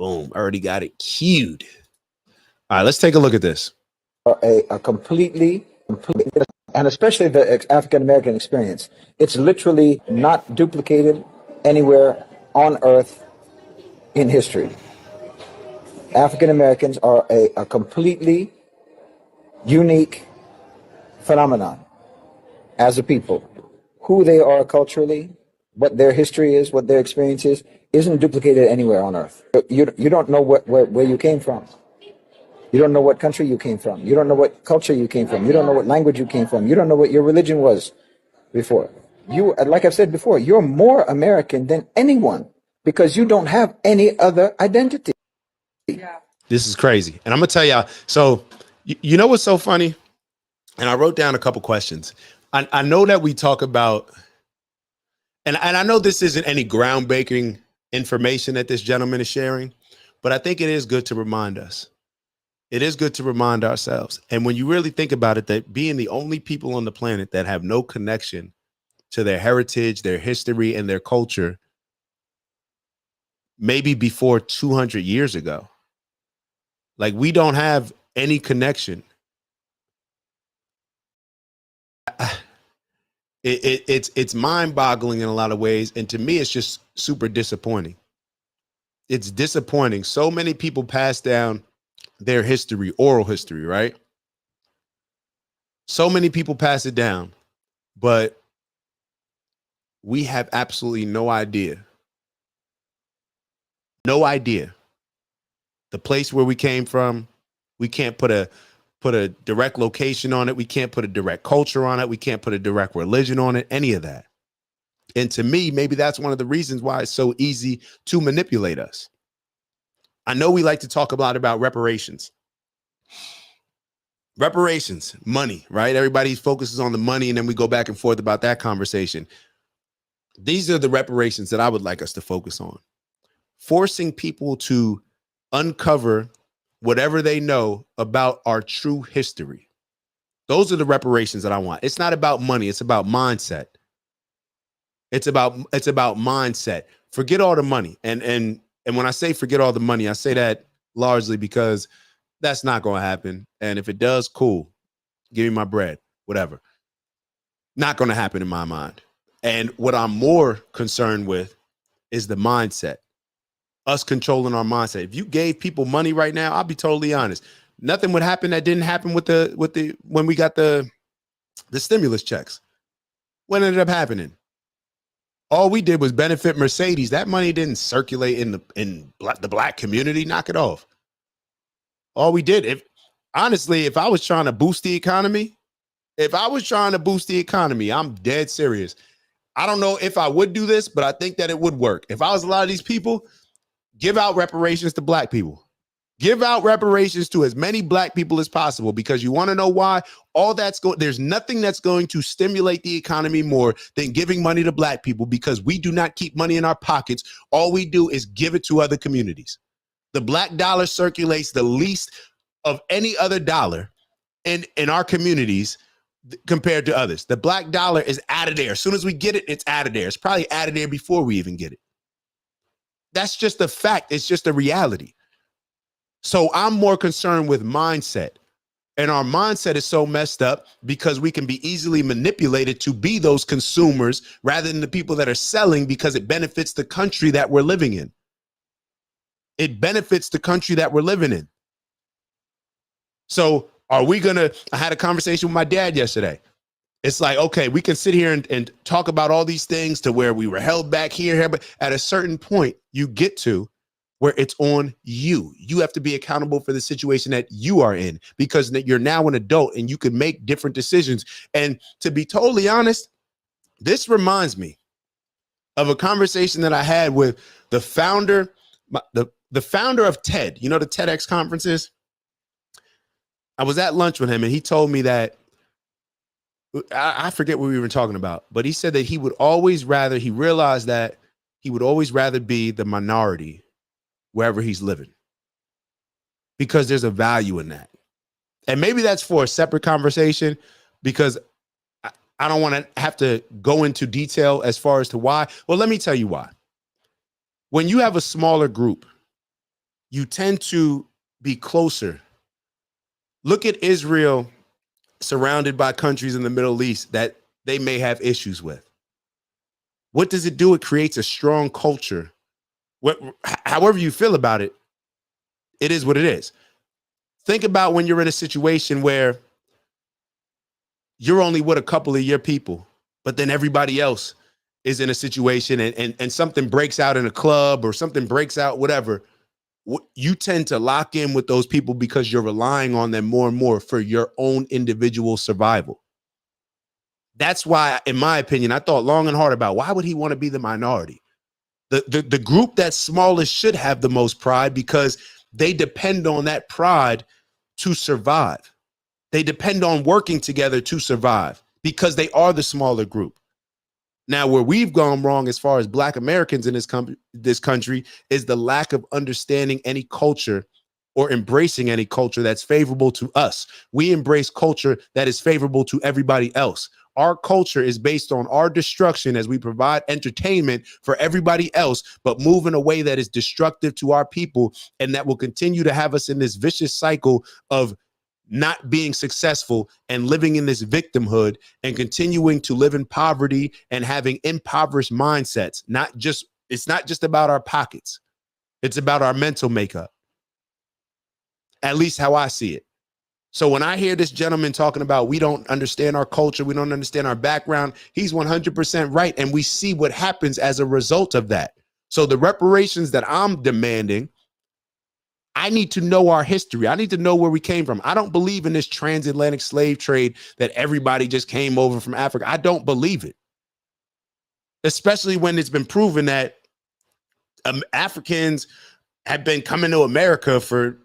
Boom. Already got it queued. All right, let's take a look at this. A completely, and especially the African American experience, it's literally not duplicated anywhere on earth in history. African Americans are a completely unique phenomenon as a people. Who they are culturally, what their history is, what their experience is, isn't duplicated anywhere on earth. You don't know where you came from. You don't know what country you came from. You don't know what culture you came from. You don't know what language you came from. You don't know what your religion was before. You, like I've said before, you're more American than anyone because you don't have any other identity. This is crazy. And I'm going to tell y'all. So, you know what's so funny? And I wrote down a couple questions. I know that we talk about, and I know this isn't any groundbreaking information that this gentleman is sharing, but I think it is good to remind us. It is good to remind ourselves. And when you really think about it, that being the only people on the planet that have no connection to their heritage, their history, and their culture, maybe before 200 years ago, like we don't have any connection. It's mind-boggling in a lot of ways, and to me, it's just super disappointing. It's disappointing. So many people pass down their history, oral history, right? So many people pass it down, but we have absolutely no idea. No idea. The place where we came from, we can't put a direct location on it. We can't put a direct culture on it. We can't put a direct religion on it, any of that. And to me, maybe that's one of the reasons why it's so easy to manipulate us. I know we like to talk a lot about reparations. Reparations, money, right? Everybody focuses on the money, and then we go back and forth about that conversation. These are the reparations that I would like us to focus on. Forcing people to uncover whatever they know about our true history. Those are the reparations that I want. It's not about money. It's about mindset. It's about mindset. Forget all the money. And when I say forget all the money, I say that largely because that's not going to happen. And if it does, cool. Give me my bread, whatever. Not going to happen in my mind. And what I'm more concerned with is the mindset. Us controlling our mindset. If you gave people money right now, I'll be totally honest. Nothing would happen that didn't happen with the when we got the stimulus checks. What ended up happening? All we did was benefit Mercedes. That money didn't circulate in the black community. Knock it off. All we did, if I was trying to boost the economy, I'm dead serious. I don't know if I would do this, but I think that it would work. If I was a lot of these people, give out reparations to black people. Give out reparations to as many black people as possible, because you want to know why? There's nothing that's going to stimulate the economy more than giving money to black people, because we do not keep money in our pockets. All we do is give it to other communities. The black dollar circulates the least of any other dollar in our communities compared to others. The black dollar is out of there. As soon as we get it, it's out of there. It's probably out of there before we even get it. That's just a fact. It's just a reality. So I'm more concerned with mindset. And our mindset is so messed up because we can be easily manipulated to be those consumers rather than the people that are selling, because it benefits the country that we're living in. It benefits the country that we're living in. So I had a conversation with my dad yesterday. It's like, okay, we can sit here and talk about all these things to where we were held back here, but at a certain point you get to where it's on you. You have to be accountable for the situation that you are in, because you're now an adult and you can make different decisions. And to be totally honest, this reminds me of a conversation that I had with the founder, the founder of TED, the TEDx conferences. I was at lunch with him and he told me that, I forget what we were talking about, but he said that he realized that he would always rather be the minority wherever he's living, because there's a value in that. And maybe that's for a separate conversation, because I don't want to have to go into detail as far as to why. Well, let me tell you why. When you have a smaller group you tend to be closer. Look at Israel surrounded by countries in the Middle East that they may have issues with. What does it do? It creates a strong culture. However you feel about it, it is what it is. Think about when you're in a situation where you're only with a couple of your people, but then everybody else is in a situation and something breaks out in a club or something breaks out, whatever. You tend to lock in with those people because you're relying on them more and more for your own individual survival. That's why, in my opinion, I thought long and hard about why would he want to be the minority? The group that's smallest should have the most pride because they depend on that pride to survive. They depend on working together to survive because they are the smaller group. Now, where we've gone wrong as far as Black Americans in this country is the lack of understanding any culture or embracing any culture that's favorable to us. We embrace culture that is favorable to everybody else. Our culture is based on our destruction as we provide entertainment for everybody else, but move in a way that is destructive to our people and that will continue to have us in this vicious cycle of not being successful and living in this victimhood and continuing to live in poverty and having impoverished mindsets. It's not just about our pockets. It's about our mental makeup. At least how I see it. So when I hear this gentleman talking about we don't understand our culture, we don't understand our background, he's 100% right. And we see what happens as a result of that. So the reparations that I'm demanding, I need to know our history. I need to know where we came from. I don't believe in this transatlantic slave trade that everybody just came over from Africa. I don't believe it. Especially when it's been proven that Africans have been coming to America for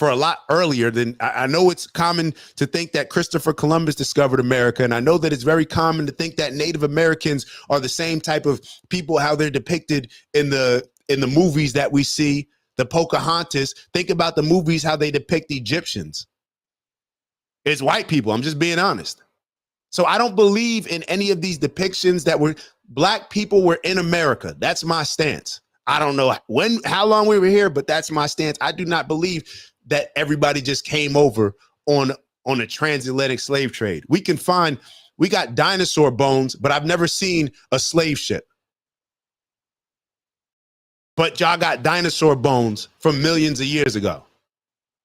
a lot earlier than I know. It's common to think that Christopher Columbus discovered America. And I know that it's very common to think that Native Americans are the same type of people, how they're depicted in the movies that we see. The Pocahontas, think about the movies, how they depict Egyptians. It's white people. I'm just being honest. So I don't believe in any of these depictions that Black people were in America. That's my stance. I don't know how long we were here, but that's my stance. I do not believe that everybody just came over on a transatlantic slave trade. We got dinosaur bones, but I've never seen a slave ship. But y'all got dinosaur bones from millions of years ago.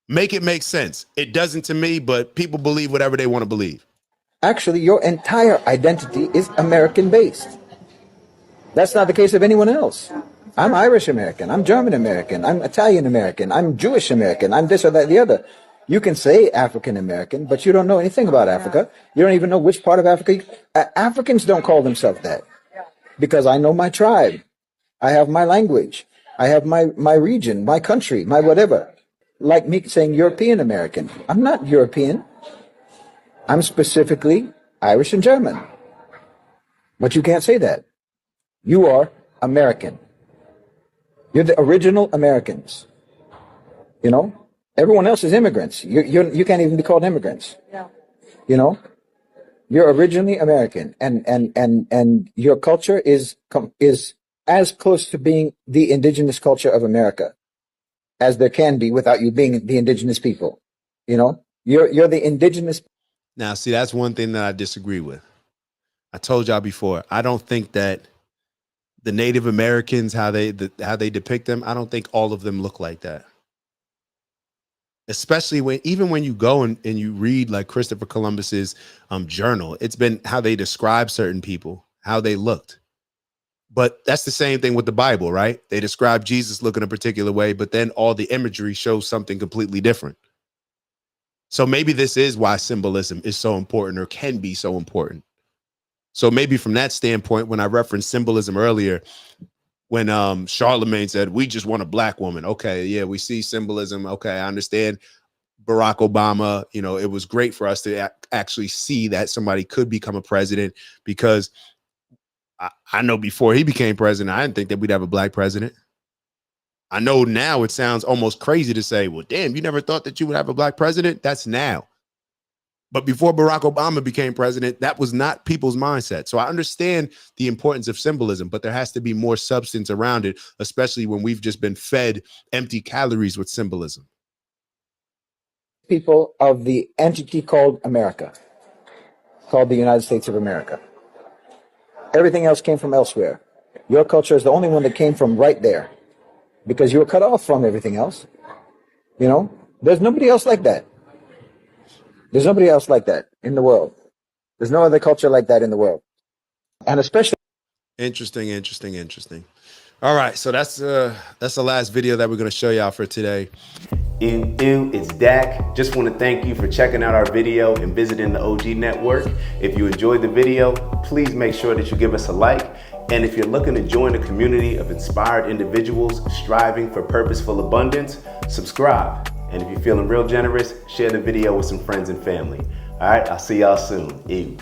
Make it make sense. It doesn't to me, but people believe whatever they want to believe. Actually, your entire identity is American-based. That's not the case of anyone else. I'm Irish American. I'm German American. I'm Italian American. I'm Jewish American. I'm this or that, the other. You can say African American, but you don't know anything about Africa. You don't even know which part of Africa. Africans don't call themselves that because I know my tribe. I have my language. I have my region, my country, my whatever. Like me saying European American. I'm not European. I'm specifically Irish and German. But you can't say that. You are American. You're the original Americans. You know? Everyone else is immigrants. You can't even be called immigrants. No. You know? You're originally American. And your culture is as close to being the indigenous culture of America as there can be without you being the indigenous people. You know, you're the indigenous. Now, see, that's one thing that I disagree with. I told y'all before, I don't think that the Native Americans, how they depict them, I don't think all of them look like that. Especially when you go and you read like Christopher Columbus's journal, it's been how they describe certain people, how they looked. But that's the same thing with the Bible, right? They describe Jesus looking a particular way, but then all the imagery shows something completely different. So maybe this is why symbolism is so important or can be so important. So maybe from that standpoint, when I referenced symbolism earlier, when Charlemagne said, we just want a Black woman. Okay, yeah, we see symbolism. Okay, I understand Barack Obama. You know, it was great for us to actually see that somebody could become a president because I know before he became president, I didn't think that we'd have a Black president. I know now it sounds almost crazy to say, well, damn, you never thought that you would have a Black president? That's now. But before Barack Obama became president, that was not people's mindset. So I understand the importance of symbolism, but there has to be more substance around it, especially when we've just been fed empty calories with symbolism. People of the entity called America, called the United States of America. Everything else came from elsewhere. Your culture is the only one that came from right there because you were cut off from everything else. You know, there's nobody else like that. There's nobody else like that in the world. There's no other culture like that in the world. And especially. Interesting. All right, so that's the last video that we're going to show y'all for today. It's Dak. Just want to thank you for checking out our video and visiting the OG Network. If you enjoyed the video, please make sure that you give us a like. And if you're looking to join a community of inspired individuals striving for purposeful abundance, subscribe. And if you're feeling real generous, share the video with some friends and family. All right, I'll see y'all soon. Ew.